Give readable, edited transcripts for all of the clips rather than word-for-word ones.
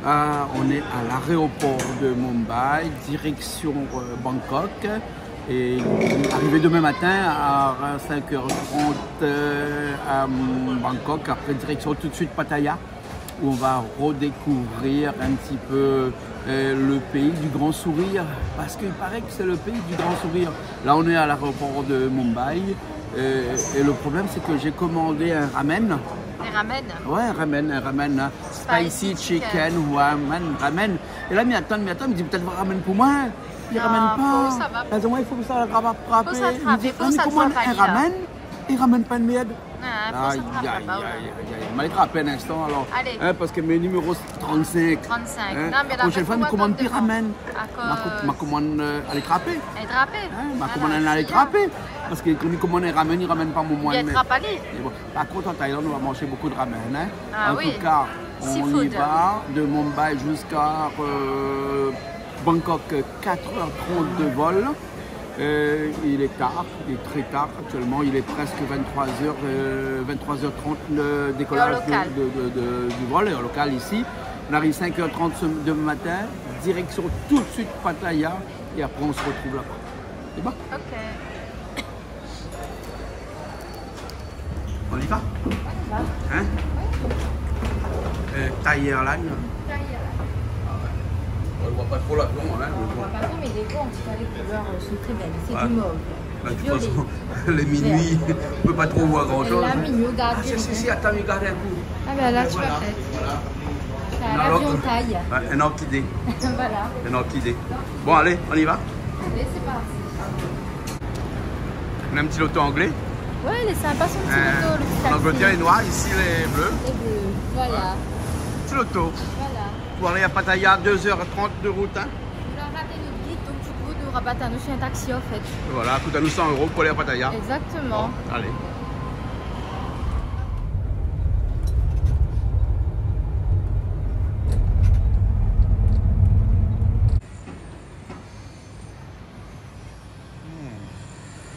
On est à l'aéroport de Mumbai, direction Bangkok. Et arrivé demain matin à 5h30 à Bangkok, après direction tout de suite Pattaya, où on va redécouvrir un petit peu le pays du grand sourire, parce qu'il paraît que c'est le pays du grand sourire. Là on est à l'aéroport de Mumbai, et le problème c'est que j'ai commandé un ramen. Un ramen? Ouais, un ramen, hein. Spicy chicken, ramen. Et là, il me dit peut-être ramen pour moi. Il ramène pas. Ça va. Il faut que ça rattraper. Faut s'attraper, faut commande un ramen, il ramène pas de merde. Aïe, m'a attrapé un instant alors. Allez. Hein, parce que mes numéros 35. 35. Hein, Non, mais la prochaine fois, je commande plus ramen. Ma commande, elle est trappée. Elle est trappée. Hein, ma commande, elle est trappée. Parce que quand il commande un ramen, il ne ramène pas mon moyen. Il est trapalé. Bon. Par contre, en Thaïlande, on va manger beaucoup de ramen. Hein. Ah, en oui. tout cas, on Seafood. y va de Mumbai jusqu'à Bangkok, 4h30 de vol. Il est tard, il est très tard actuellement, il est presque 23h30 le décollage du vol, au local ici. On arrive 5h30 demain matin, direction tout de suite Pattaya et après on se retrouve là-bas. C'est bon? Ok. On y va? Hein? Thai Airlines. On ne voit pas trop l'avion, hein? On voit pas trop, mais les beaux, en tout cas, les couleurs sont très belles. C'est du mauve. Bah, de toute façon, les minuit, on ne peut pas trop voir grand-chose. Là, mignon, garde. Si, attends, regarde un coup. Ah ben là, tu vas Voilà. peut-être. C'est un avion taille. Un orchidée. Voilà. Un orchidée. Bon, allez, on y va? Allez, c'est parti. On a un petit loto anglais. Ouais, il est sympa son petit loto. Le petit En Angleterre, taxi. les noirs, ici les bleus. Les bleus. Voilà. Petit loto. Voilà. Pour aller à Pattaya, 2h30 de route. Hein. On a raté notre guide, donc du coup, nous rabattons nous sur un taxi en fait. Voilà, coûte à nous 100 € pour aller à Pattaya. Exactement. Bon, allez.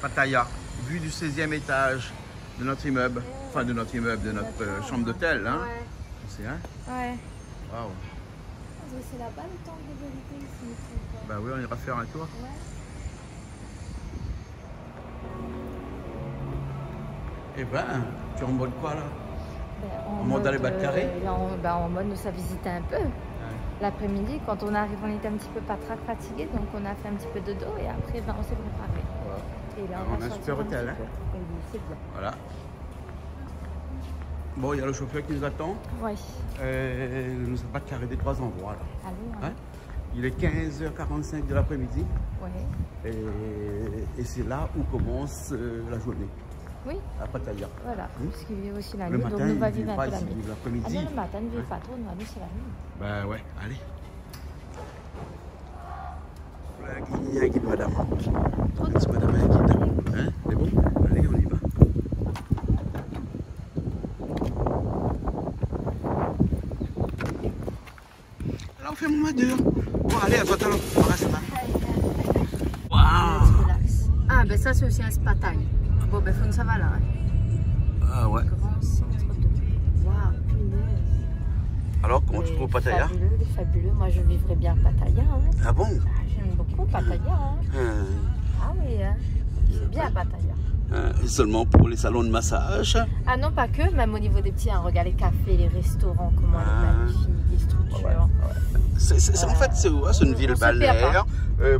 Pattaya, vue du 16e étage de notre immeuble, enfin de notre immeuble, de notre chambre d'hôtel. Hein. Ouais. C'est hein? Ouais. Waouh. C'est là-bas le temple de vérité ici. Bah oui, on ira faire un tour. Ouais. Eh ben, tu es en mode quoi là? En mode dans les bas de carré? Là, en mode nous ça visiter un peu. L'après-midi, quand on arrive, on était un petit peu fatigué, donc on a fait un petit peu de dos et après on s'est préparé. Ouais. Et là, On a un sortir super hôtel, petit hein. peu. Oui, c'est bien. Voilà. Bon, il y a le chauffeur qui nous attend. Ouais. Il nous a pas carré des 3 endroits là. Allô, hein. Hein? Il est 15h45 de l'après-midi Ouais. et c'est là où commence la journée. Oui. À Pattaya. Voilà, parce qu'il y a aussi la Le nuit, matin, donc nous va il vivre vit un pas peu la ici, nuit. il vit l'après-midi. Ah non, le matin, ne vit pas trop, nous, c'est la nuit. Ben ouais, allez. Il y a un guide, madame. Laisse madame un guide. Hein? C'est bon? Allez, on y va. Là, on fait mon madure. Bon, allez, à toi, talon. On reste là. Waouh! Ah, ben ça, c'est aussi un spa taille. Bon, ben, faut ça va là. Hein. Ah ouais. Grand centre de. Waouh, punaise. Alors, comment tu trouves Pattaya? Fabuleux, fabuleux. Moi, je vivrais bien à Pattaya. Hein. Ah bon? Ah, j'aime beaucoup Pattaya. Hein. Ah oui, hein. C'est bien à Pattaya. Et seulement pour les salons de massage. Ah non, pas que, même au niveau des petits, hein. Regarde les cafés, les restaurants, comment elle est magnifique, les structures. En fait, c'est une ville balnéaire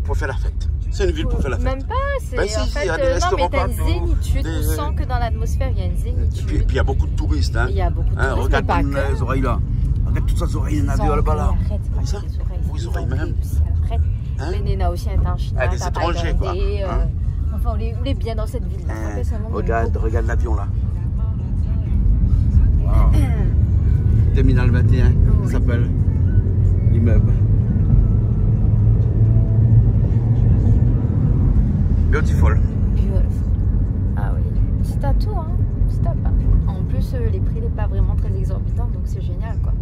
pour faire la fête. C'est une ville pour faire la fête. Même pas, c'est Ben si, en il fait, y a des non mais restaurants t'as une partout, zénitude, des- on sent que dans l'atmosphère il y a une Et zénitude. puis il y a beaucoup de touristes. Hein. Il y a beaucoup de touristes, mais Regarde pas comme que. les oreilles là. Regarde toutes ces oreilles, il y en a deux là-bas là. Arrête, c'est pas Ça? que les oreilles. Oui, les oreilles même. Aussi, arrête. Hein? Mais il y en a aussi un en Chine, Ah, des t'as pas étrangers, quoi. regardé, Hein? Enfin, on est bien dans cette ville-là. Regarde l'avion là. Wow. Terminal 21, ça s'appelle l'immeuble. Beautiful. Ah oui, c'est à tout, hein. C'est à pas. En plus, les prix n'est pas vraiment très exorbitant, donc c'est génial, quoi.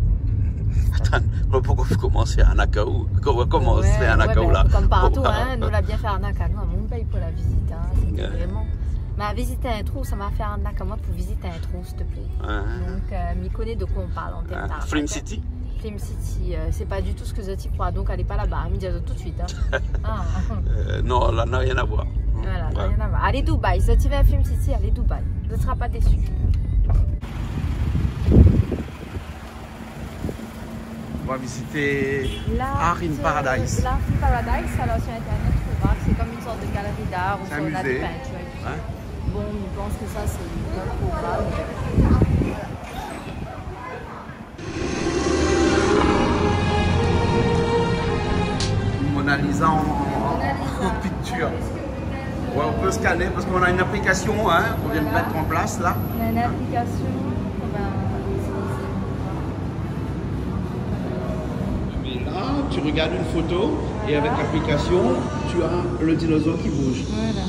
Attends, pourquoi vous commencez à Nakao? Comment on se fait à Nakao là? Comme partout, hein, nous l'a bien fait à Nakao, nous à Mumbai pour la visite, hein, c'était vraiment. Mais à visiter un trou, ça m'a fait un Nakao pour visiter un trou, s'il te plaît. Donc, m'y connaît de quoi on parle en termes d'art. Film City? Film City, c'est pas du tout ce que je crois, donc allez pas là-bas, me dire tout de suite. Hein. Ah. Non, là n'a rien à voir. Voilà, rien à voir. Allez Dubaï, si tu vas à Film City, allez Dubaï. Vous ne serez pas déçu. On va visiter Art in Paradise. L'Art in Paradise, alors sur internet, tu vois, c'est comme une sorte de galerie d'art où on a des peintures. Hein? Bon, je pense que ça c'est un programme. Mona Lisa en picture. Ouais, on peut scanner parce qu'on a une application hein, qu'on vient de mettre en place là. On a une application. Mais là, tu regardes une photo et avec l'application, tu as le dinosaure qui bouge. Voilà.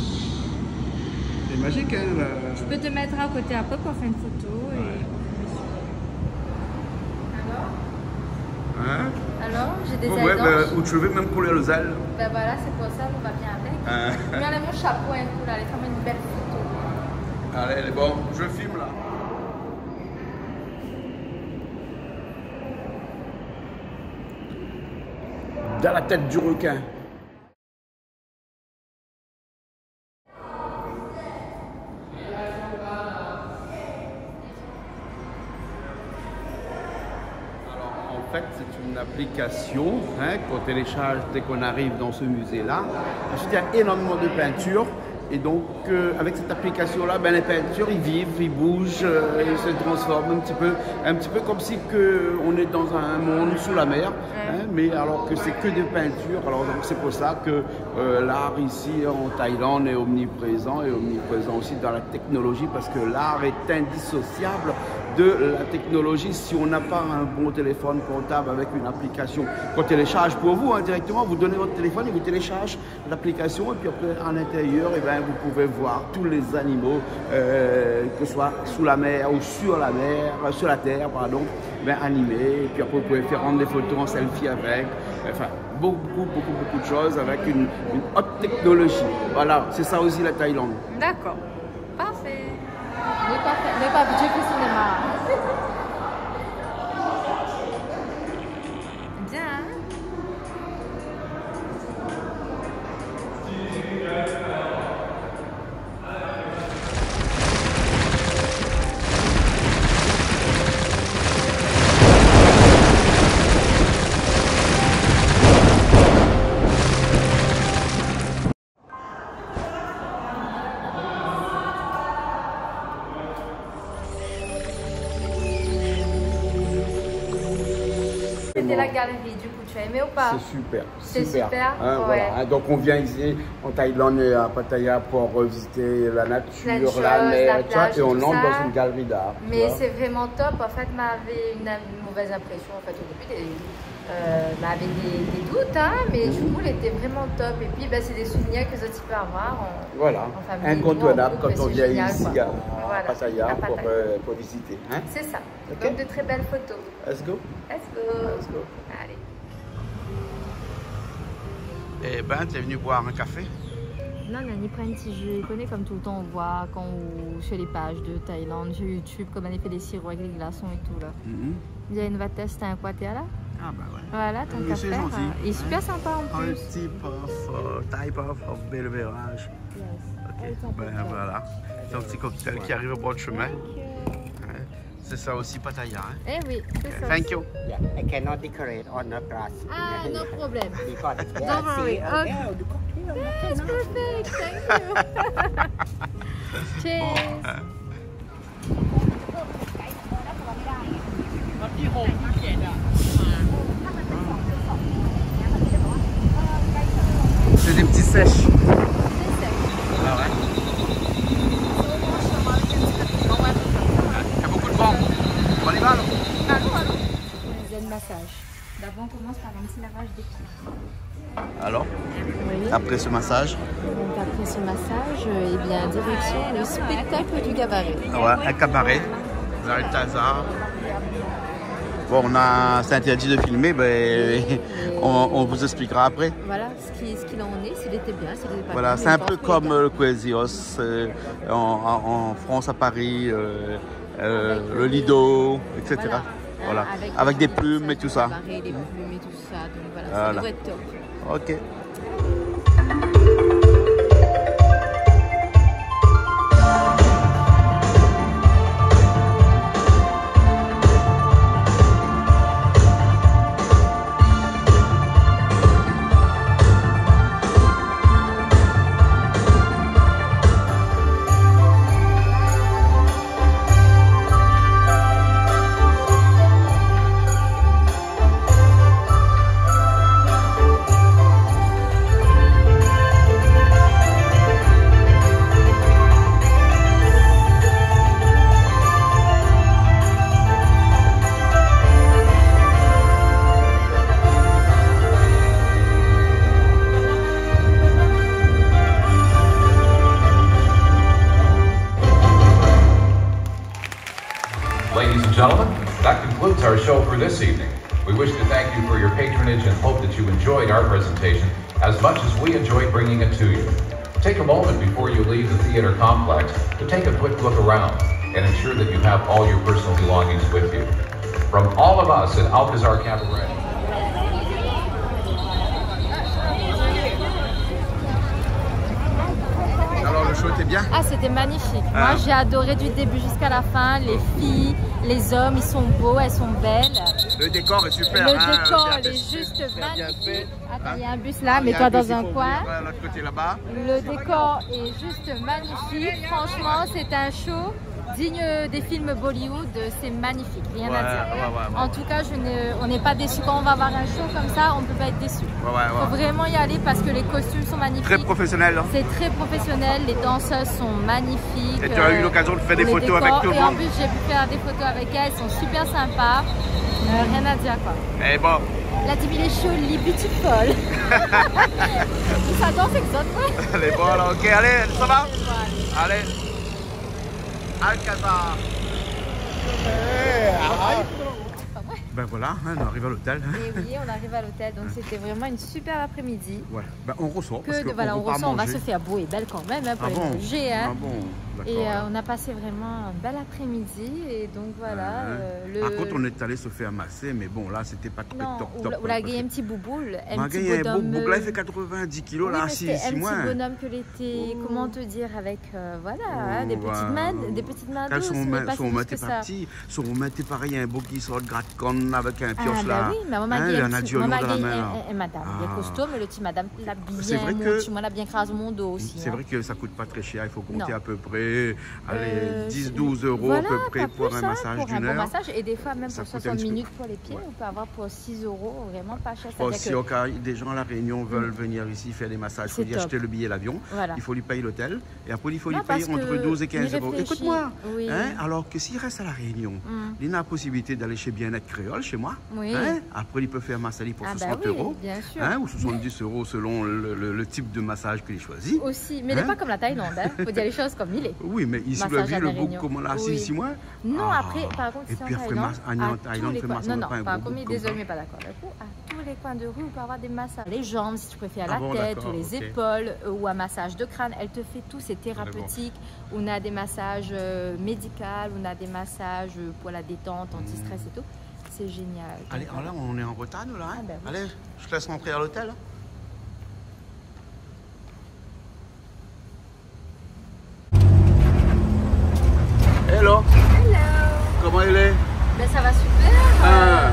C'est magique, hein? Je peux te mettre à côté un peu pour faire une photo. Et... Hein? Alors, j'ai des ouais, ailes ou tu veux même couler les ailes. Ben voilà, c'est pour ça, on va bien avec. Mais on a mon chapeau un coup là, elle est comme une belle photo. Allez, elle est bon, je filme là. Dans la tête du requin. En fait, c'est une application hein, qu'on télécharge dès qu'on arrive dans ce musée-là. Ensuite, il y a énormément de peintures. Et donc, avec cette application-là, ben, les peintures, ils vivent, ils bougent, ils se transforment un petit peu comme si on est dans un monde sous la mer. Hein, mais alors que c'est que des peintures. Alors c'est pour ça que l'art ici en Thaïlande est omniprésent et omniprésent aussi dans la technologie parce que l'art est indissociable de la technologie. Si on n'a pas un bon téléphone portable avec une application qu'on télécharge pour vous hein, directement, vous donnez votre téléphone et vous téléchargez l'application et puis après en intérieur, et ben, vous pouvez voir tous les animaux, que ce soit sous la mer ou sur la mer, sur la terre, pardon, ben, animés. Et puis après, vous pouvez faire rendre des photos en selfie avec. Enfin, beaucoup de choses avec une haute technologie. Voilà, c'est ça aussi la Thaïlande. D'accord, parfait. Mais pas budget pour cinéma. Bien. C'était la galerie, du coup, tu as aimé ou pas? C'est super. C'est super. Hein, ouais. Voilà. Donc on vient ici en Thaïlande et à Pattaya pour visiter la nature, la mer, et on entre dans une galerie d'art. Mais c'est vraiment top. En fait, m'avait une mauvaise impression en fait au début. M'avait des doutes, hein, mais du coup, elle était vraiment top. Et puis, c'est des souvenirs que tu peux avoir voilà. En famille. Incontournable quand on vient génial, ici quoi. à Pattaya pour visiter. Hein? C'est ça. Okay. Donc, de très belles photos. Let's go. Let's go. Let's go. Allez. Eh ben, tu es venu boire un café? Non, on prend un petit jeu. Je connais comme tout le temps, on voit quand on fait les pages de Thaïlande, sur YouTube, comme on fait des sirops avec les glaçons et tout là. Il y a une va tester un quoi là? Ah bah ouais. Voilà, ton café. Il est super sympa en plus. Un type of beverage. Yes. Ok, ben voilà. C'est un petit cocktail qui arrive au bord du chemin. C'est ça aussi Pattaya. Hein? Eh oui, c'est ça. Thank you. Yeah, I cannot decorate on the grass. Ah, no problem. Because Don't worry. Okay. It's perfect. Thank you. Cheers. C'est des petits sèches. Ah ouais. Il y a beaucoup de vent. On y va alors? Zen massage. D'abord, on commence par un petit lavage des pieds. Alors, Oui. après ce massage? Donc après ce massage, eh bien, direction le spectacle du cabaret. Ouais, un cabaret. Zaltazar. Bon, c'est interdit de filmer, mais on vous expliquera après. Voilà ce qu'il en est, s'il était bien, s'il était pas Voilà, bien, c'est un peu comme le Coesios en France, à Paris, le Lido, etc. Voilà. Voilà. Avec des plumes et tout ça. Des plumes et tout ça. Donc voilà, Voilà. ça devrait être top. Ok. Ladies and gentlemen, that concludes our show for this evening. We wish to thank you for your patronage and hope that you enjoyed our presentation as much as we enjoyed bringing it to you. Take a moment before you leave the theater complex to take a quick look around and ensure that you have all your personal belongings with you. From all of us at Alcazar Cabaret. Alors le show était bien? Ah, c'était magnifique. Moi, j'ai adoré du début jusqu'à la fin. Les filles, les hommes, ils sont beaux, elles sont belles. Le décor est super. Le décor est juste magnifique. Attends, il y a un bus là, mets-toi dans un coin. L'autre côté là-bas. Le décor est juste magnifique. Franchement, c'est un show digne des films Bollywood. C'est magnifique, rien à dire. En tout cas, on n'est pas déçus. Quand on va voir un show comme ça, on ne peut pas être déçu. Il faut vraiment y aller parce que les costumes sont magnifiques. Très professionnel. Hein. C'est très professionnel. Les danseuses sont magnifiques. Et tu as eu l'occasion de faire des photos avec tout le monde. Et en plus, j'ai pu faire des photos avec elles. Elles sont super sympas. Rien à dire quoi. Et bon. La TV est chaud, les beautiful. Ça danse avec ça, quoi. Allez, bon, alors, ok, allez, ça va? Allez. Alcazar. Ben voilà, hein, on arrive à l'hôtel. Et oui, on arrive à l'hôtel, donc c'était vraiment une super après-midi. Voilà, ben, on ressort. Parce que voilà, on ressort, on va se faire beau et belle quand même hein, pour les manger. Hein. Ah bon, et on a passé vraiment un bel après-midi et donc voilà. Par contre, on est allé se faire masser, mais bon, là, c'était pas très top. On a gagné un petit bouboule. On a gagné un bouboule, là, il fait 90 kilos, là, 6 mois. Un petit bonhomme que l'été, comment te dire, avec, voilà, des petites mains douces. Son main était pas petit, son main était pareil, un beau qui sort de gratte-conne avec un pioche là. Ah oui, mais maman a dit madame, il est costaud, mais le petit madame l'a bien crasé mon dos aussi. C'est vrai que ça coûte pas très cher, il faut compter à peu près 10-12 euros à peu près pour un massage d'une heure. Et des fois même pour 60 minutes pour les pieds, on peut avoir pour 6 euros, vraiment pas cher. Si au cas des gens à La Réunion veulent venir ici faire des massages, il faut lui acheter le billet d'avion, il faut lui payer l'hôtel et après il faut lui payer entre 12 et 15 euros. Écoute-moi, alors que s'il reste à La Réunion, il a la possibilité d'aller chez Bien-être Créole, chez moi. Après il peut faire un massage pour 60 euros ou 70 euros selon le type de massage qu'il choisit. Aussi, mais il n'est pas comme la Thaïlande, il faut dire les choses comme il est. Oui, mais il soulève le bouc comme on l'a 6 mois. Non, après, par contre, si en Thaïlande, par contre, désolé, mais pas d'accord. À tous les coins de rue, on peut avoir des massages. Les jambes, si tu préfères, la tête ou les épaules, ou un massage de crâne, elle te fait tout, c'est thérapeutique. On a des massages médicaux, on a des massages pour la détente, anti-stress et tout. C'est génial. Allez, alors là, on est en retard, nous, là. Allez, je te laisse rentrer à l'hôtel. Hello. Comment il est? Ben, ça va super. Là,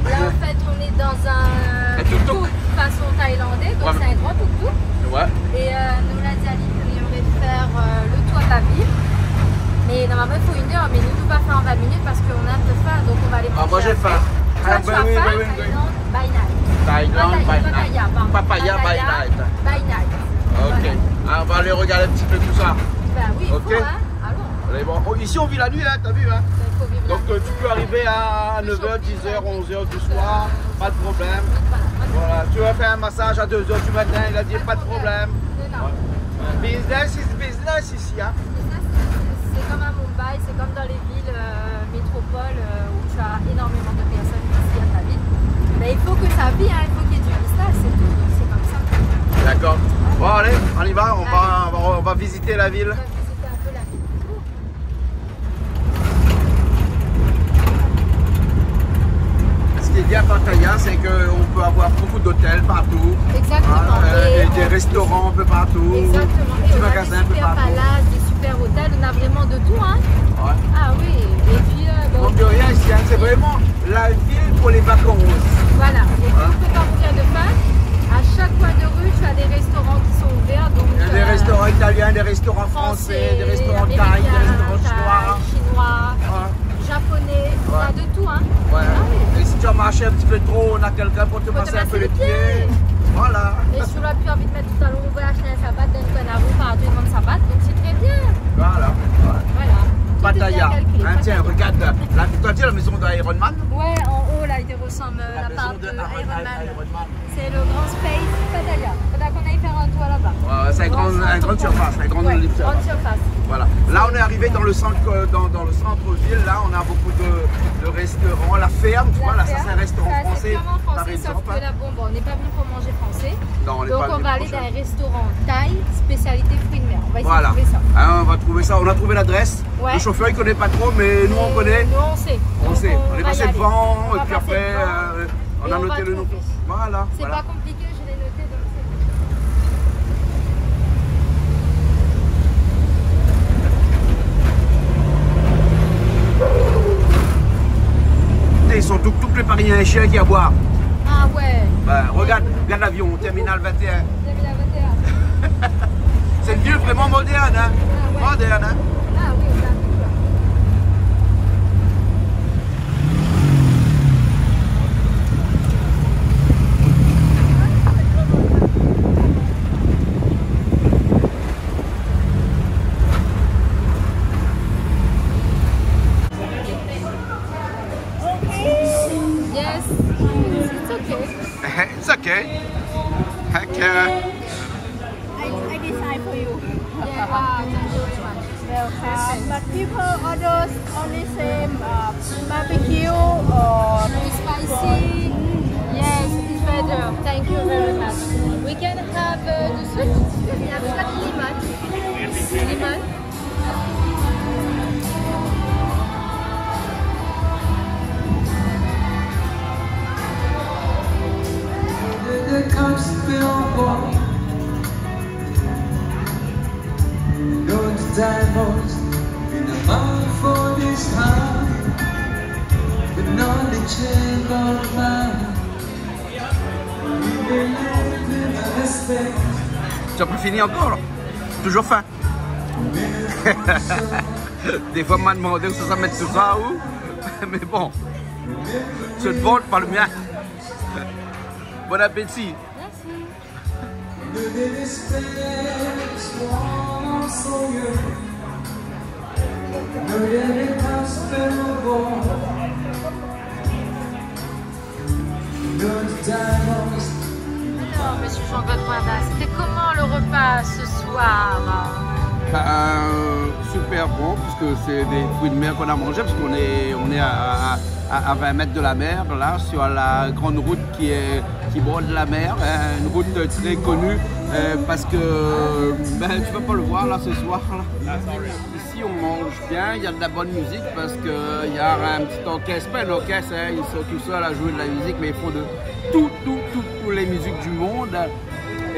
en fait, on est dans un tuk-tuk façon thaïlandais, donc c'est un grand tuk-tuk. Et nous, on a dit à Aline qu'on aimerait faire le tour de la ville. Mais normalement, il faut 1 heure, mais nous, on va faire en 20 minutes parce qu'on a un peu faim, donc on va aller manger. Moi, j'ai faim. Toi, tu as faim, Thaïlande by night. Papaya by night. By night. Ok. On va aller regarder un petit peu tout ça. Ben oui, il faut, hein. Allez, bon. Ici, on vit la nuit, hein, t'as vu, hein. Donc, tu peux arriver à 9h, 10h, 11h du soir, pas de problème. Voilà, tu vas faire un massage à 2h du matin, il a dit pas de problème. Business is business ici, hein. C'est comme à Mumbai, c'est comme dans les villes métropoles où tu as énormément de personnes ici à ta ville. Mais il faut que ça vive, hein, il faut qu'il y ait du business, c'est tout, donc c'est comme ça. D'accord. Bon, allez, on y va, on va visiter la ville. bien à Pattaya, c'est qu'on peut avoir beaucoup d'hôtels partout. Exactement. Et des restaurants un peu partout. Exactement. Et Des on a magasins des un peu super partout. palaces, des super hôtels, on a vraiment de tout. Hein. Ouais. Ah oui. Et puis, Donc de rien ici, hein, c'est vraiment la ville pour les vacances. voilà. Et puis on ne peut pas mourir de faim. À chaque coin de rue, tu as des restaurants qui sont ouverts. Donc, Il y a des restaurants italiens, des restaurants français, des restaurants thaï, des restaurants chinois. Japonais, on a de tout. Hein. Ouais. Ah oui. Et si tu as marché un petit peu trop, on a quelqu'un pour te masser un peu les pieds. Voilà. Et si tu n'as plus envie de mettre tout à l'heure, on va acheter un sabbat, d'un coin à vous, par tout le monde sabbat, donc c'est très bien. Voilà. Voilà. Pattaya. Hein, tiens, regarde, là, tu as dit la maison d'Iron Man? Ouais, en haut là, il ressemble à la part de Iron Man. C'est le grand space Pattaya. Faudra qu'on aille faire un tour là-bas. Ouais, c'est un grande surface, un grand grande surface. surface. Voilà. Là, on est arrivé dans le centre, dans le centre-ville. Là, on a beaucoup de restaurants. La ferme, tu vois, là, ça c'est un restaurant français, par sauf exemple. que là, bon, on n'est pas venu pour manger français. Non, on n'est donc pas on venu va pour aller dans manger. un restaurant thaï, spécialité fruits de mer. On va essayer Voilà. de trouver ça. Ah, on va trouver ça. On a trouvé l'adresse. Ouais. Le chauffeur, il connaît pas trop, mais nous, on connaît. Nous, on sait. On Donc, sait. On est va passé y aller. devant, On et va puis passer après, devant, on et a on noté va le nom. trouver. Voilà. C'est voilà. pas compliqué, je l'ai noté, donc Ils sont tous les Parisiens chiens qui à boire. ah ouais. Ben, regarde l'avion, terminal 21. C'est une ville vraiment moderne, hein? Ah ouais. Moderne, hein? Ah oui, on a tout là. Yes, it's okay. It's okay. Okay. I decide for you. Yeah, thank you very much. Welcome. But people orders only same barbecue or Spicy. Yes, it's better. Thank you very much. We can have the soup. We have got lemon. Lemon. There comes billboard, going to diamonds in the mouth for this heart, but not the chain of mine. We believe in respect. Tu as pas fini encore? Toujours faim? Des fois, on m'a demandé où ça mettre tout ça où? Mais bon, je te vole par le mien. Bon appétit. Alors, monsieur Jean-Claude Poindas, c'était comment le repas ce soir? Super bon, puisque c'est des fruits de mer qu'on a mangé, parce qu'on est à 20 mètres de la mer, là, sur la grande route qui borde la mer, une route très connue, parce que tu vas pas le voir là ce soir. Là. Ici on mange bien, il y a de la bonne musique, parce qu'il y a un petit orchestre, pas un orchestre, hein, ils sont tout seuls à jouer de la musique, mais ils font de toutes les musiques du monde.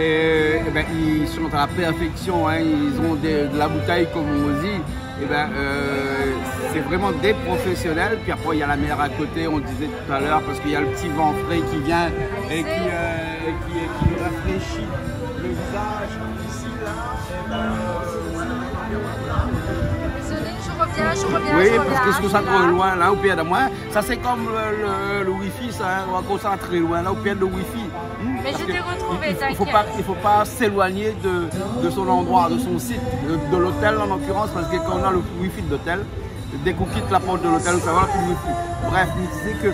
Et ben, ils sont à la perfection, hein, ils ont de la bouteille comme on dit. Et ben, c'est vraiment des professionnels. Puis après il y a la mer à côté, on disait tout à l'heure, parce qu'il y a le petit vent frais qui vient et qui nous rafraîchit le visage ici là. Je reviens. Oui, parce que ça trop loin là, au pied de moi. Ça c'est comme le wifi, ça, hein, on va concentrer loin là, au pied de wifi. Mais je t'ai retrouvé, Il ne faut pas s'éloigner de son endroit, de son site, de l'hôtel en l'occurrence, parce que quand on a le wifi de l'hôtel, dès qu'on quitte la porte de l'hôtel, ça va plus le wifi. Bref, il disait que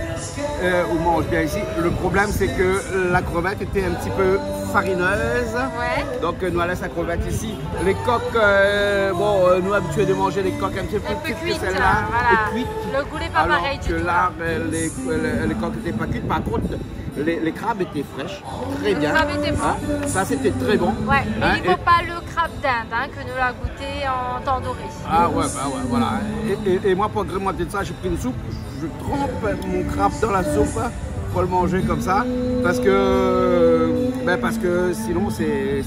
on mange bien ici. Le problème, c'est que la crevette était un petit peu farineuse. Ouais. Donc, nous allons la crevette ici. Les coques, nous habitués de manger des coques un petit peu plus petites que celle-là. Voilà. Et cuites. Le goût n'est pas Alors pareil du que tout. là, les coques n'étaient pas cuites. Par contre, les crabes étaient fraîches, très bien. Le crabe était bon. Hein, ça, c'était très bon. Ouais, mais Hein, il ne faut pas le crabe d'Inde que nous l'a goûté en tandoori. Ah ouais, bah ouais, voilà. Et moi, pour agrémenter de ça, j'ai pris une soupe. Je trempe mon crabe dans la soupe. faut le manger comme ça parce que sinon c'est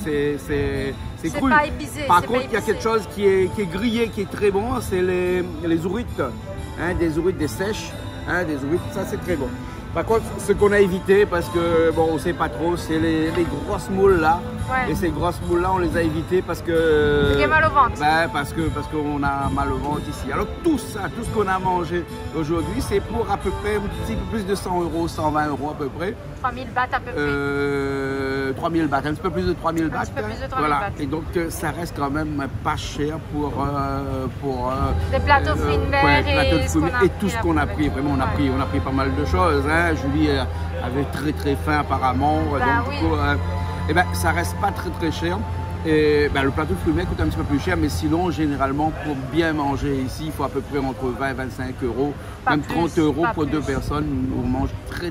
cru. Pas épicé, par contre, il y a quelque chose qui est grillé, qui est très bon, c'est les ourites, hein, des ourites, des sèches, hein, des ourites, ça c'est très bon. Par contre, ce qu'on a évité, parce que bon, on ne sait pas trop, c'est les grosses moules là. Ouais. Et ces grosses moules là, on les a évitées parce que. J'ai mal au ventre. Ben, parce qu'on a mal au ventre ici. Alors tout ça, tout ce qu'on a mangé aujourd'hui, c'est pour à peu près un petit peu plus de 100 €, 120 € à peu près. 3000 bahts à peu près. 3000 bahts, un petit peu plus de 3000 bahts. Un petit peu plus de 3000 voilà. bahts. Et donc ça reste quand même pas cher pour des plateaux de fruits de mer et tout ce qu'on a pris. Vraiment, on a pris pas mal de choses. Hein. Julie avait très faim apparemment. Ben, donc oui. du coup, ça reste pas très cher. Et le plateau de fruits de mer coûte un petit peu plus cher, mais sinon, généralement, pour bien manger ici, il faut à peu près entre 20 et 25 €, même 30 € pour deux personnes. On mange très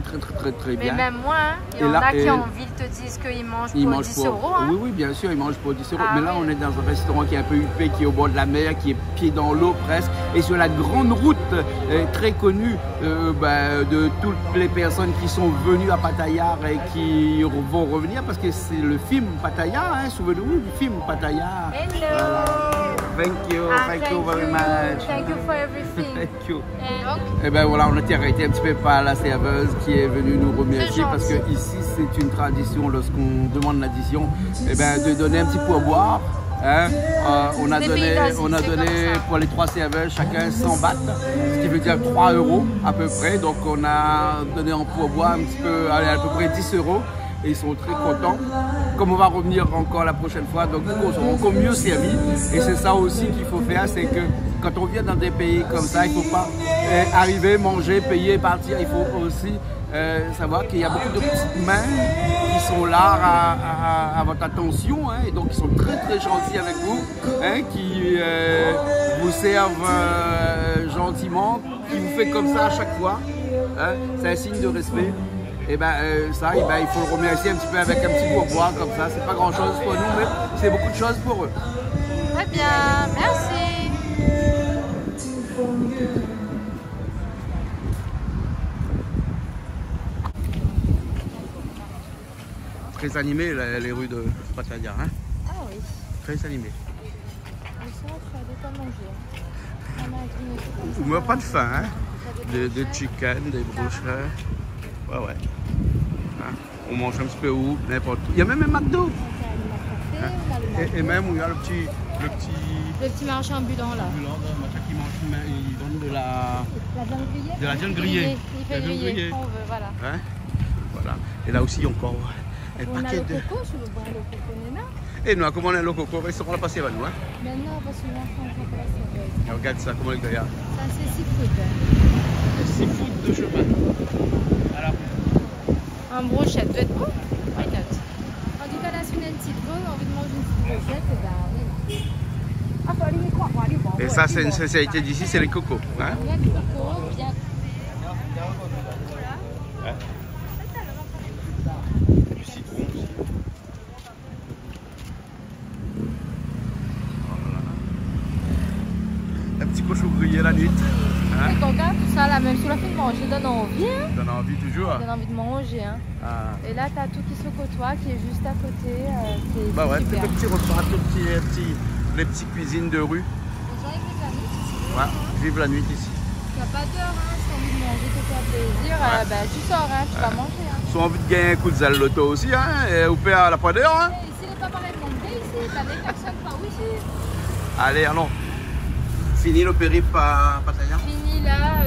bien. Mais même moins, il y en a qui en ville te disent qu'ils mangent pour 10 €. Hein. Oui, bien sûr, ils mangent pour 10 €. Ah, mais là, oui. on est dans un restaurant qui est un peu huppé, qui est au bord de la mer, qui est pied dans l'eau presque, et sur la grande route très connue de toutes les personnes qui sont venues à Pattaya et qui vont revenir, parce que c'est le film Pattaya, hein, souvenez-vous du film Pattaya. Hello. Voilà. Thank you very much. Thank you for everything. Thank you. Et donc, Et ben voilà, on a été arrêté un petit peu par la serveuse qui est venue nous remercier C'est parce que gentil. ici c'est une tradition lorsqu'on demande l'addition, de donner un petit pourboire. Hein. On a Des donné, pays d'Asie, on a c'est donné comme ça. pour les 3 serveuses chacun 100 bahts, ce qui veut dire 3 € à peu près. Donc on a donné en pourboire un petit peu, allez, à peu près 10 €. Et ils sont très contents. Comme on va revenir encore la prochaine fois, donc on sera encore mieux servis. Et c'est ça aussi qu'il faut faire, c'est que quand on vient dans des pays comme ça, il ne faut pas arriver, manger, payer, partir. Il faut aussi savoir qu'il y a beaucoup de petites mains qui sont là à votre attention, hein, et donc ils sont très gentils avec vous, hein, qui vous servent gentiment, qui vous fait comme ça à chaque fois. Hein, c'est un signe de respect. Et il faut le remercier un petit peu avec un petit pourboire comme ça. C'est pas grand chose pour nous, mais c'est beaucoup de choses pour eux. très bien, merci. Très animé les rues de Pattaya, hein. Ah oui, Très animé. le soir, tu as des quoi manger. On a grignoté comme ça. On meurt pas de faim, hein. Des chicken, des brochettes. Ouais. Hein. On mange un petit peu où, n'importe où. Il y a même un McDo. Et même où il y a le petit Le petit marché ambulant là. machin qui mange, il donne de la viande Il grillée. fait La viande griller, grillée. on veut, voilà. Hein. Voilà. Et là aussi encore un On a paquet le de. coco, je veux boire le coco, Nena. Et nous, comment on a le coco, ils seront là passer à nous, hein. Maintenant, parce que l'enfant ne peut pas la serveuse. Et regarde ça, comment il regarde. Ça, c'est seafood. Seafood de chemin. Voilà. Un brochette doit être bon. Why not? En tout cas, là, si on a une petite zone, on a envie de manger une petite brochette, et ben, on est là. Et ça, c'est une spécialité d'ici, c'est les cocos. Hein. Bien de coco, bien. Ouais. Et du citron aussi. Voilà. Un petit cochon grillé la nuit. Hein. Et donc, regarde tout ça là, même sous la fin de manger, donne envie. Hein? T'en as envie toujours? Donne envie de manger. Hein? Ah. Et là, t'as tout qui se côtoie, qui est juste à côté. Qui est Bah ouais, super. les petits repas, les petites cuisines de rue. Les gens, ils vivent la nuit. Ouais, vivent la nuit ici. Tu n'as pas d'heure, hein, si tu as envie de manger, te faire plaisir, tu sors, hein, tu vas manger. Hein. Si on a envie de gagner un coup de zèle loto aussi, hein, et au père à la pointe d'heure, hein. Et ici, les papas répondent bien ici, t'as des personnes par où ici. Allez, allons. Fini le périple à Pattaya. Fini là,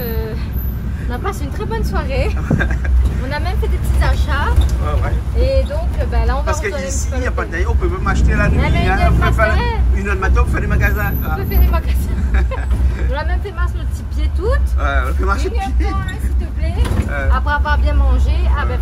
on a passé une très bonne soirée. On a même fait des petits achats. Ouais. Et donc, là, on va Parce retourner qu'ici, un petit peu il n'y a à pas l'hôtel. de on peut même acheter la nuit. Ouais, mais Hein, une on peut faire matin. une heure de matin, on peut faire des magasins. On peut faire des magasins. On a même fait marcher nos petits pieds toutes. On peut marcher de Une heure de pied. temps, hein, s'il te plaît. Après avoir bien mangé,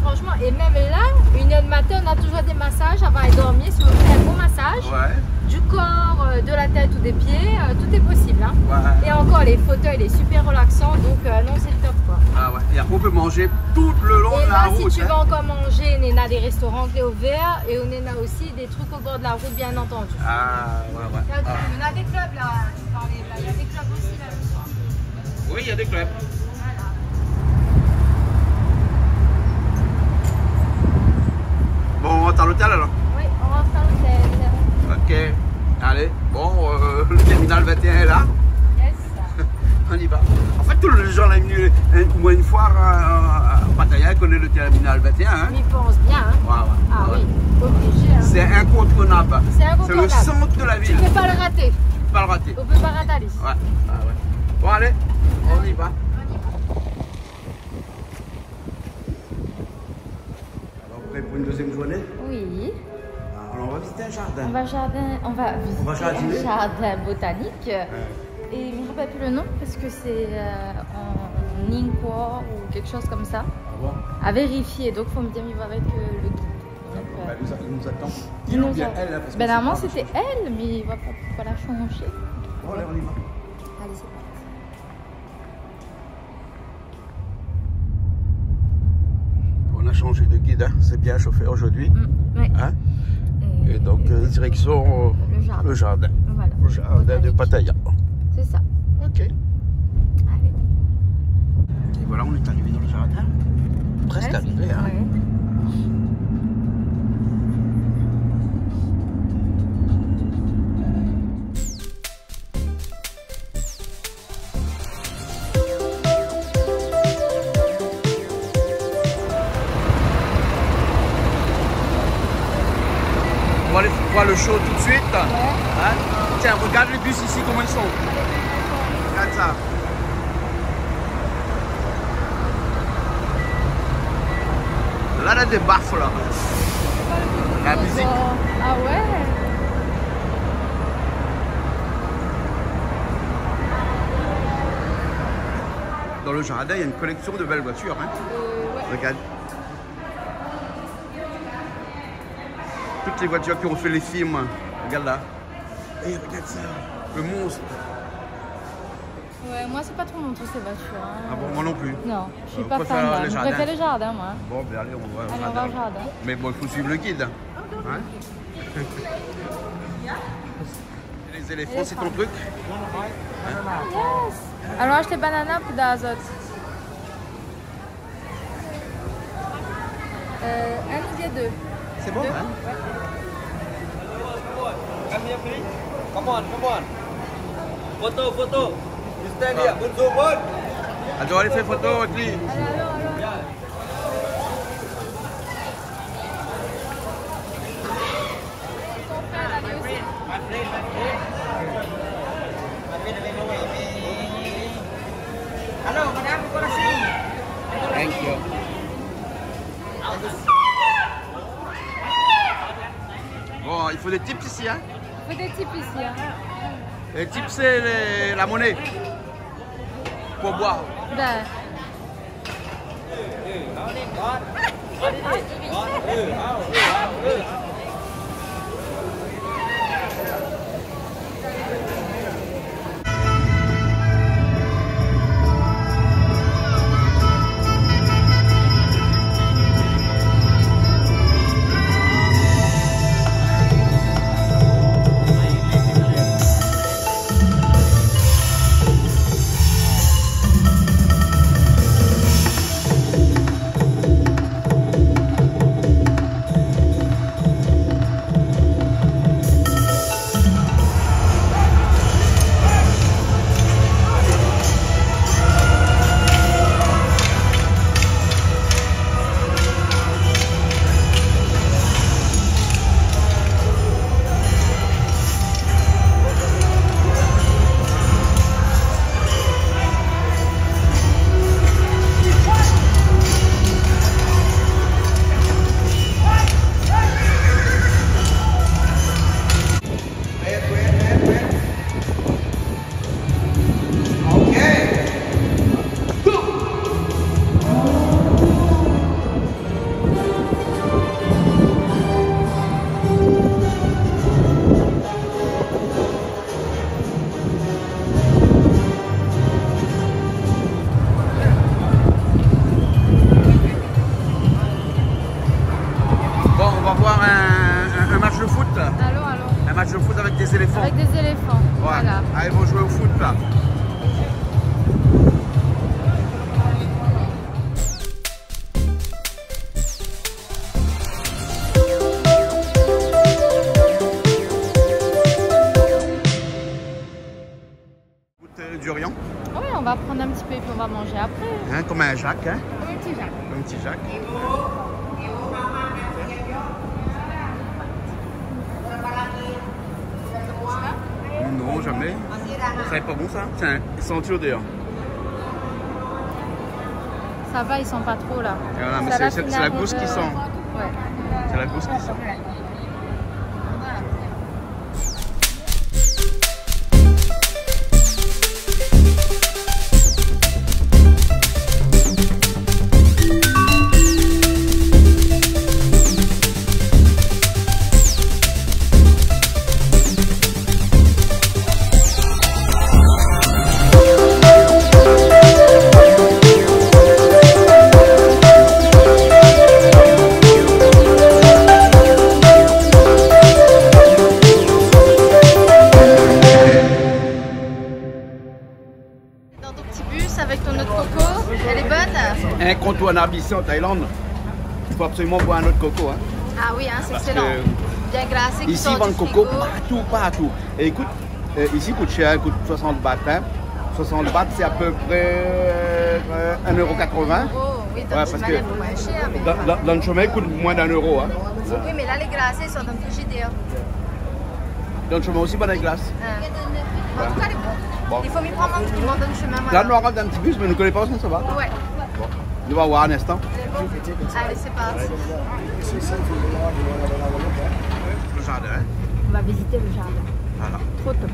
franchement, et même là, 1h du matin, on a toujours des massages avant de dormir. Si on veut un bon massage, Ouais. du corps, de la tête ou des pieds, tout est possible. Hein. Ouais. Et encore, les fauteuils, il est super relaxant, donc non, c'est le top quoi. Ah ouais. Et après, on peut manger tout le long Et de la là, route. si tu hein. veux encore manger, on a des restaurants clés ouverts et on a aussi des trucs au bord de la route, bien entendu. Ah, ouais. On a des clubs là, tu parlais, là. Il y a des clubs aussi là le soir. Oui, il y a des clubs. Voilà. l'hôtel alors? Oui, on rentre à l'hôtel. Ok. Allez, bon, le terminal 21 est là. Yes. On y va. En fait, tous les gens là venus au moins une fois à Pattaya connaissent le terminal 21. Hein. On y pense bien. Hein. Ouais, ouais. Ah oui, obligé. Hein. C'est incontournable. C'est incontournable. C'est le centre de la ville. Tu ne peux pas le rater. Tu peux pas le rater. On peut pas rater Alice. Ouais. Ah, ouais. Bon, allez, on y va. Alors, prêt pour une deuxième journée? Oui. Alors, on va visiter un jardin. On va visiter un jardin botanique. Ouais. Et je ne me rappelle plus le nom parce que c'est en Ningpo ou quelque chose comme ça. Ah bon? À vérifier. Donc, il faut me dire, il va avec le guide. Donc, Il nous attend. il nous bien a- elle, hein, parce que Ben, c'est normalement, pas- c'était elle, mais il va pas la changer. Bon, allez, on y va. Allez, c'est parti. On a changé de guide, hein. C'est bien chauffé aujourd'hui. Ouais. Hein? Et donc, direction le jardin. Voilà. Le jardin de Pattaya. C'est ça. Ok. Et Allez. voilà, on est arrivé dans le jardin. Presque arrivé, hein. Ouais. On va aller voir le show tout de suite. Hein? Tiens, regarde les bus ici, comment ils sont. Regarde ça. Là, il y a des baffes, là. La musique. Ah ouais. Dans le jardin, il y a une collection de belles voitures. Hein? Ouais. Regarde. Toutes les voitures qui ont fait les films. Regarde là. Et regarde ça. Le monstre. Ouais, moi c'est pas trop mon truc ces voitures. Hein. Ah bon, moi non plus. Non, je suis On pas préfère fan. les Je jardins. préfère le jardin, moi. Bon, ben allez, on va au Allez, on va au jardin. Mais bon, il faut suivre le guide. Hein? Les éléphants, c'est ton truc? Yes. Alors acheter banana pour d'azote. Un ou bien deux. C'est bon, hein? Come on. Photo. You stand here. Put zoom on. Elle doit aller faire photo, Otli. Hello, madame, you wanna see? Thank you. Bon, il faut des tips ici, hein? Il faut des types ici. Hein. Les tips, c'est la monnaie. Pour boire. Ben. Un match de foot avec des éléphants. Avec des éléphants. Ouais. Voilà. Allez, ils vont jouer au foot là. attendre un petit peu et puis on va manger après. Hein, comme un Jacques, hein? Comme un petit Jacques. Un petit Jacques. Non, jamais. Ça n'est pas bon ça? Tiens, ils sont toujours dehors. Ça va, ils sont pas trop là. Voilà, mais c'est la gousse qui sent. Ouais. C'est la gousse qui sent. Incontournable ici en Thaïlande. Il faut absolument boire un autre coco. Hein. Ah oui, hein, c'est excellent. Bien glacé. Ici, ils vendent coco partout. Et écoute, ici, il coûte cher, il coûte 60 bahts. Hein. 60 bahts, c'est à peu près 1,80 €. Oui, dans le chemin, il moins cher. Mais... Dans le chemin, il coûte moins d'1 €. Hein. Oui, mais là, les glacés sont dans le frigidaire. Dans le chemin aussi, bonne glace. En tout cas, bon. Il faut m'y prendre un petit peu dans le chemin. Là, nous, on rentre un petit bus, mais nous ne connaissons pas où ça va. Ouais. Bon. Nous allons voir un instant. Allez, c'est parti. Le jardin. Hein? On va visiter le jardin. Voilà. Trop top.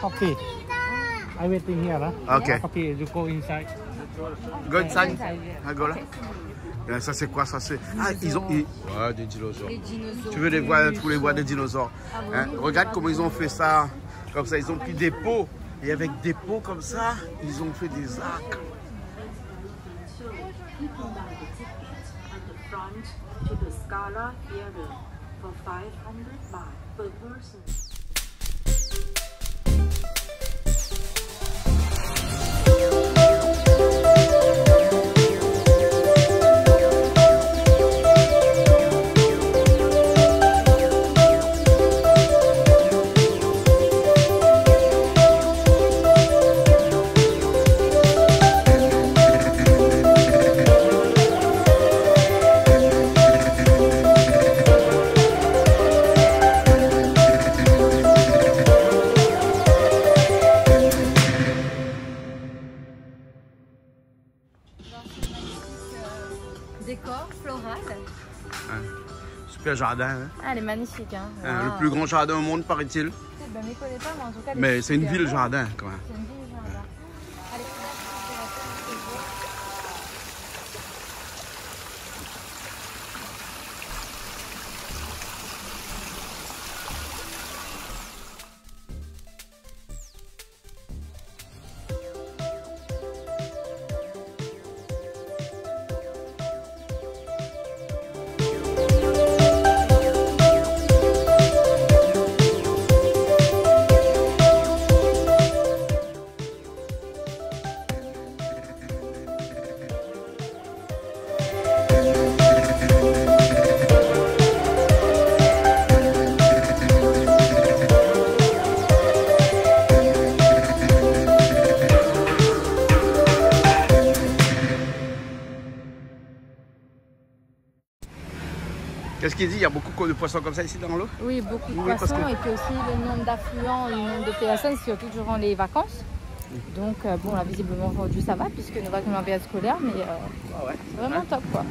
Coffee. I waiting here, huh? Okay. Coffee, you go inside. Go inside. Ah, go là. Ça c'est quoi ça? Ah, ils ont ouais, des dinosaures. Tu veux les voir, tous les voir des dinosaures. Hein? Regarde comment ils ont fait ça. Comme ça, ils ont pris des pots. Et avec des pots comme ça, ils ont fait des arcs. Décor floral. Super jardin. Hein? Ah, elle est magnifique. Hein. Wow. Le plus grand jardin au monde, paraît-il. Ben, je ne connais pas, mais en tout cas. Mais c'est une ville jardin quand même. C'est une ville jardin. Allez, Qu'est-ce qu'il dit? Il y a beaucoup de poissons comme ça ici dans l'eau? Oui, beaucoup de poissons et puis aussi le nombre d'affluents, le nombre de personnes, surtout durant les vacances. Donc bon, là visiblement aujourd'hui ça va puisque nous vacances en période scolaire, mais c'est vraiment top quoi.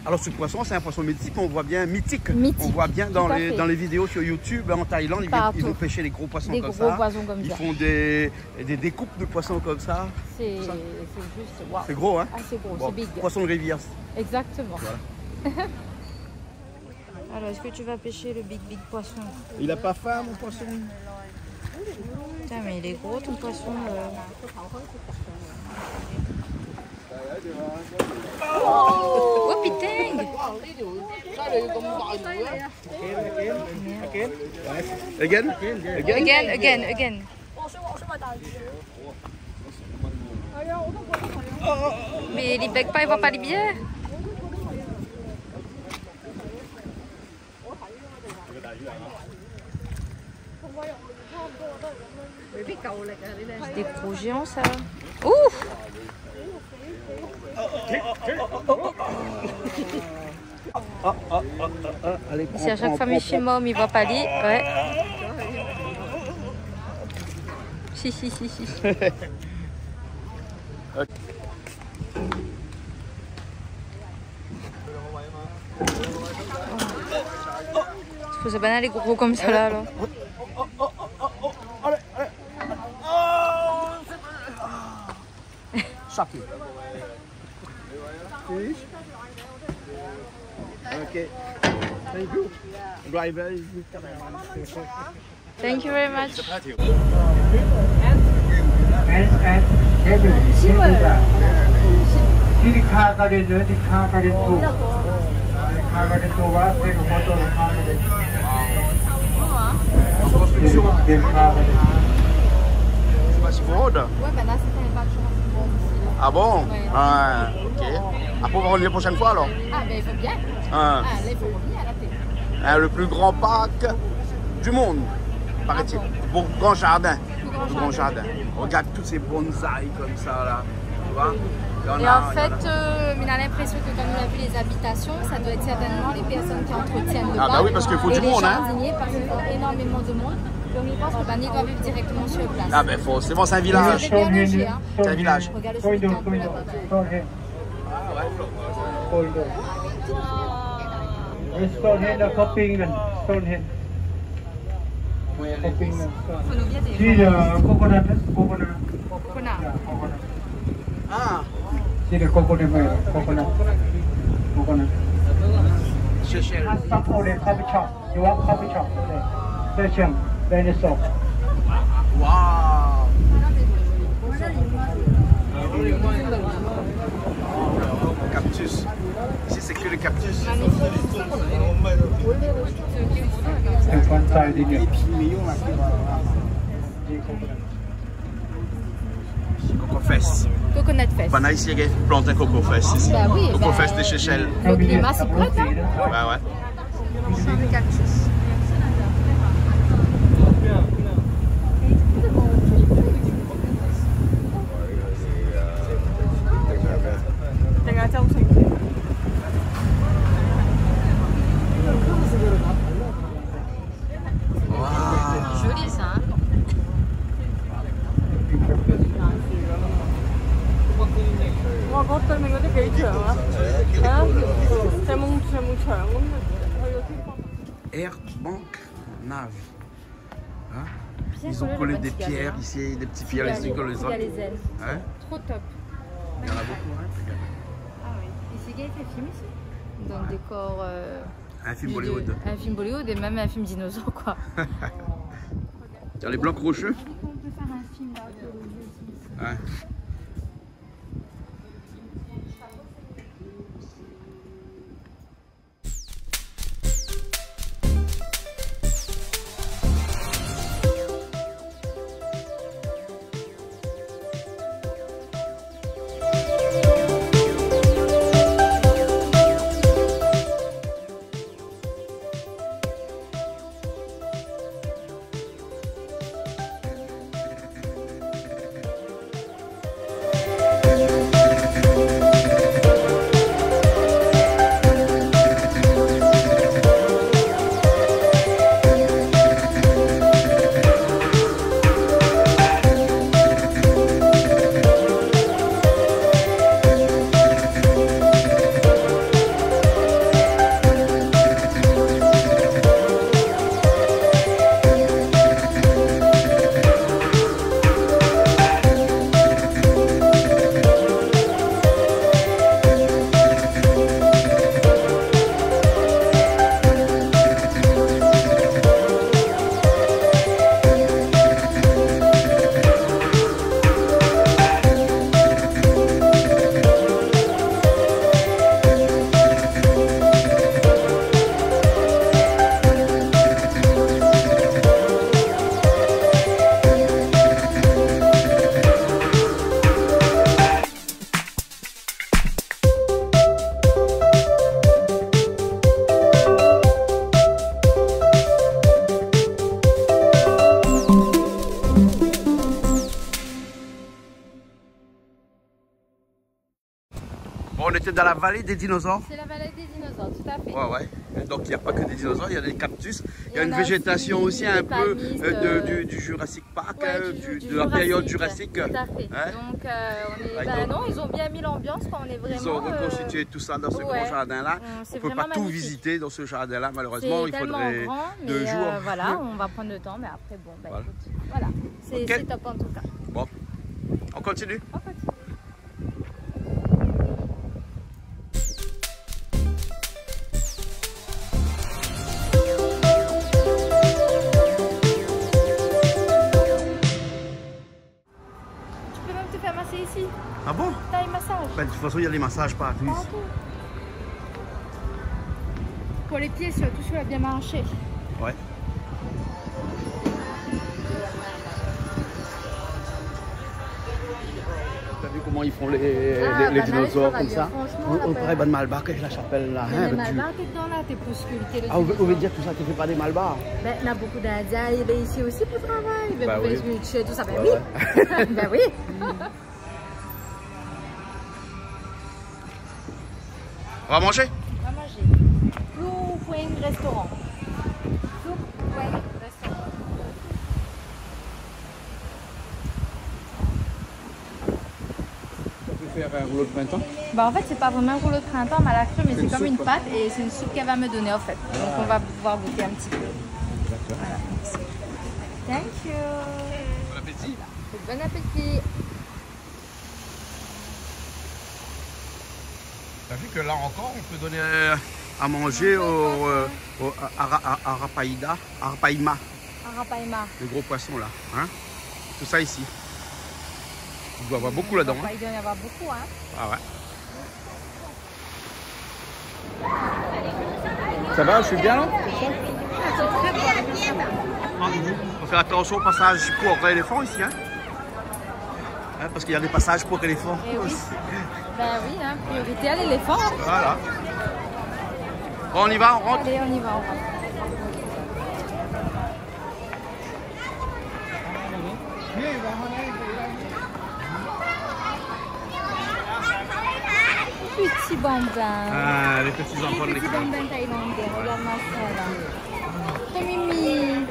Alors ce poisson, c'est un poisson mythique, on voit bien mythique. On voit bien dans les vidéos sur YouTube en Thaïlande, ils vont pêcher les gros poissons comme ça. Ils font des découpes de poissons comme ça. C'est juste waouh. C'est gros hein? Ah, c'est gros, c'est big. Poisson de rivière. Exactement. Voilà. Alors, est-ce que tu vas pêcher le big poisson? Il a pas faim, mon poisson? Putain, mais il est gros ton poisson. Oh putain! Again. Mais il bec pas, il voit pas les billets. C'est des gros géants ça. Ouf! Ici à chaque fois Michimo, il voit pas lui. Ouais. Si. Faut se bananer les gros comme ça là. Shocking. Fish. Okay. Thank you. Driver. Thank you very much. Road. Ouais, ben là c'était pas toujours. Ah bon? Ouais. Ah, ok. Après, on va revenir la prochaine fois alors? Ah, ben il faut bien. Ah. Là, il faut revenir à la télé. Le plus grand parc du monde, paraît-il. Pour grand jardin. Plus grand jardin. Regarde tous ces bonsaïs comme ça là. Tu vois? Et en fait, il a l'impression que quand on a vu les habitations, ça doit être certainement les personnes qui entretiennent le parc. Ah bah oui, parce qu'il faut du monde, hein. Les jardiniers, parce qu'il faut énormément de monde. Donc ils pensent que ils doivent vivre directement sur place. Ah ben forcément, c'est un village. C'est bien logé, hein. C'est un village. Regardez ce week-end pour la bataille. Stonehenge, Copenhagen, Stonehenge. See the coconut. Ah. See the coconut. Seychelles. Oh, the coffee shop. You want coffee shop? Seychelles, very soft. Waouh. Cactus. Ici, c'est que les cactus. Coco Fest. Coconut Fest. Pendant ici, il y a planté un Coco Fest ici. Bah oui, Coco bah, Fest des Seychelles. Le climat s'y prête, hein. Bah ouais. Le cactus. Joli ça, hein. Air Bank Nave. Hein? Ils ont collé des pierres ici, des petites pierres ici, collent les autres. Il y a les ailes. Hein? Trop top. Il y en a beaucoup, hein? Regarde. Ah oui. Et c'est gay fait film ici. Dans le décor. Un film Bollywood. Un film Bollywood et même un film dinosaure quoi. Tiens, les blocs rocheux. On peut faire un film là. Ouais. Bon, on était dans la vallée des dinosaures. C'est la vallée des dinosaures, tout à fait. Ouais, ouais. Donc il n'y a pas que des dinosaures, il y a des cactus. Il y a une végétation aussi un peu du Jurassic Park, de la période jurassique. Tout à fait. Hein? Donc non, ils ont bien mis l'ambiance quand on est vraiment... Ils ont reconstitué tout ça dans ce grand jardin-là. On ne peut pas tout visiter dans ce jardin-là, malheureusement. Il faudrait grand, 2 jours. Voilà, on va prendre le temps, mais après, bon, bah, écoute, voilà. C'est top en tout cas. Bon, on continue. On continue. Ici. Ah bon? Taille massage. Ben, de toute façon, il y a les massages partout. Pour les pieds, surtout si tu as bien marché. Ouais. T'as vu comment ils font les dinosaures comme ça? On paraît de Malbar que la chapelle là. Mais les Malbar, t'es dans là, t'es pour sculpter. Ah, on veut dire tout ça, tu fais pas des Malbar? Ben, il y a beaucoup d'Indiens, il est ici aussi pour travail. Ben, oui. Tout ça, ben oui. Ben oui. On va manger? On va manger. Blue Wing Restaurant. Blue Wing Restaurant. Tu peux faire un rouleau de printemps? Bah en fait c'est pas vraiment un rouleau de printemps à la crue, mais c'est comme une pâte et c'est une soupe qu'elle va me donner en fait. Donc on va pouvoir goûter un petit peu. Voilà. Thank you. Bon appétit. Bon appétit. T'as vu que là encore on peut donner à manger au Arapaima. Arapaima. Le gros poisson là. Hein? Tout ça ici. Il doit y avoir beaucoup là-dedans. Il doit y avoir beaucoup, hein. Ah ouais. Ça va, je suis bien là? On fait attention au passage pour éléphants ici, hein? Parce qu'il y a des passages pour éléphants. Oui. Ben oui, hein, priorité à l'éléphant. Voilà. Bon, on y va, on rentre? Allez, on y va, on rentre. Petit bambin. Ah, les petits enfants de l'école. Les petits bambins thaïlandais, regarde-moi ça là. Trop mimi.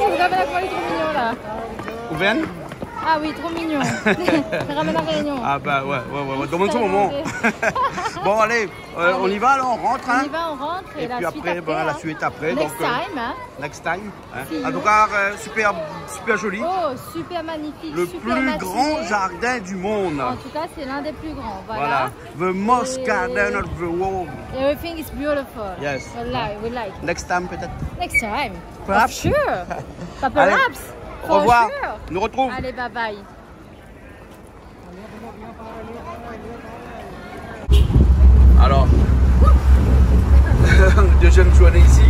Regarde là, il est trop mignon là. Ouven? Ah oui, trop mignon. Ramène la réunion. Ah bah ouais. Demande son moment. Bon allez, on y va là, on rentre. On y va, on rentre. Et puis après, la suite après. Next time. Hein. Next time. Hein. En tout cas, super joli. Oh, super magnifique. Le super plus naturel. grand jardin du monde. En tout cas, c'est l'un des plus grands. Voilà. The most garden of the world. Everything is beautiful. Yes. We like. Next time peut-être. Next time. Perhaps. For sure. Perhaps. Au revoir. Sure. Nous retrouve. Allez, bye bye. Alors, deuxième journée ici.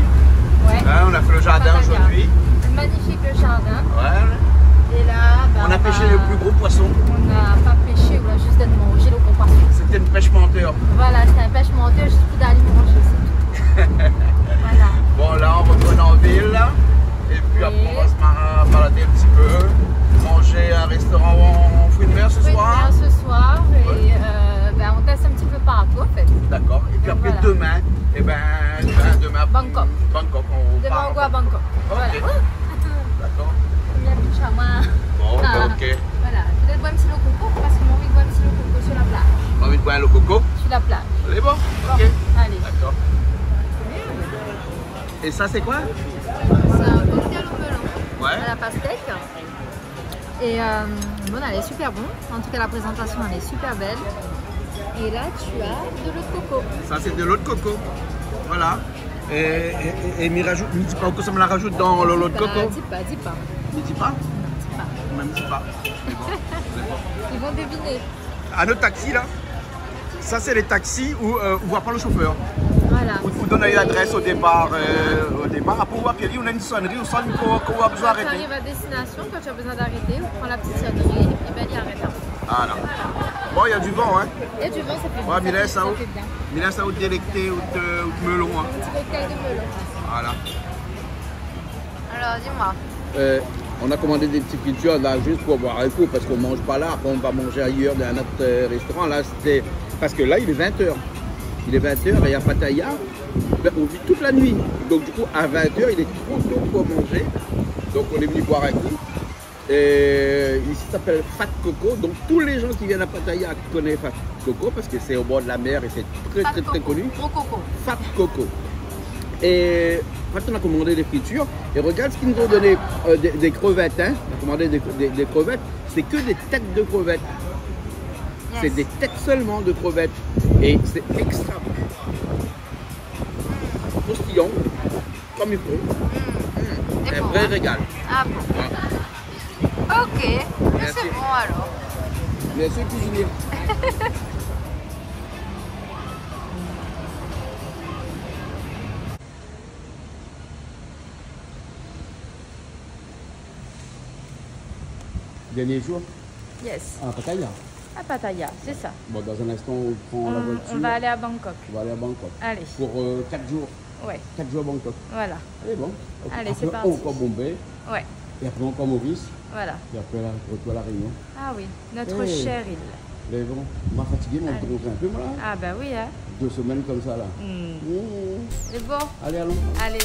Ouais. Hein, on a fait le jardin aujourd'hui. Magnifique le jardin. Ouais. Et là, on a pêché le plus gros poisson. On n'a pas pêché, on a juste mangé le gros poisson. C'était une pêche menteur. Voilà, c'était un pêche menteur, juste pour d'aller manger, c'est tout. Voilà. Bon, là, on retourne en ville. Et puis après, on va se balader un petit peu. Manger à un restaurant en fruits de mer ce soir. Ce soir. Et on teste un petit peu partout en fait. D'accord. Et puis après demain, demain Bangkok. Demain on va à Bangkok. Voilà. D'accord. Il y a plus de moi. Bon, ok. Voilà. Peut-être boire un petit coco parce qu'on a envie de boire un petit coco sur la plage. On a envie de boire le coco? Sur la plage. Allez, bon. Ok. Allez. D'accord. Et ça, c'est quoi? C'est un cocktail au melon. Ouais. À la pastèque. Et bon, elle est super bon. En tout cas, la présentation, elle est super belle. Et là, tu as de l'eau de coco. Ça, c'est de l'eau de coco. Voilà. Et m'y dis pas que ça me la rajoute dans l'eau de coco. Dis pas. Ne dis pas? Même dis pas. C'est bon. Ils vont deviner. À nos taxis, là, ça, c'est les taxis où on ne voit pas le chauffeur. Voilà. Vous donnez l'adresse au départ. Après, on a une sonnerie, on sonne qu'on a besoin d'arrêter. Quand tu arrives à destination, quand tu as besoin d'arrêter, on prend la petite sonnerie et bien il arrête là. Voilà. Bon, il y a du vent, hein? Il y a du vent, ça fait bien. Ouais, mais là, ça va délecter ou de melon. Hein. Un petit cocktail de melon. Voilà. Alors, dis-moi. On a commandé des petites fritures là juste pour boire un coup parce qu'on ne mange pas là. Après, on va manger ailleurs dans un autre restaurant. Là, c'était. Parce que là, il est 20h. Il est 20h et à Pattaya, on vit toute la nuit. Donc, du coup, à 20h, il est trop tôt pour manger. Donc, on est venu boire un coup. Et ici, ça s'appelle Fat Coco. Donc, tous les gens qui viennent à Pattaya connaissent Fat Coco parce que c'est au bord de la mer et c'est très connu. Gros coco. Fat Coco. Et après, on a commandé des fritures. Et regarde ce qu'ils nous ont donné des crevettes. Hein. On a commandé des crevettes. C'est que des têtes de crevettes. Yes. C'est des têtes seulement de crevettes. Et c'est extra croustillant, comme il faut. Un vrai régal. Ah bon. Ouais. Ok, c'est bon alors. Merci cuisinier. Dernier jour? Yes. À Pattaya? À Pattaya, c'est ça. Bon, dans un instant, on prend la voiture. On va aller à Bangkok. On va aller à Bangkok. Allez. Pour 4 jours. Ouais. 4 jours à Bangkok. Voilà. Allez, bon. Okay. Allez, c'est parti. Encore Bombay. Ouais. Et après, encore Maurice. Voilà. Et après, retour à La Réunion. Ah oui, notre chère île. Mais bon, on m'a fatigué, mon bronze un peu, moi, là. Ah bah oui, hein. 2 semaines comme ça, là. C'est bon. Allez, allons. Allez.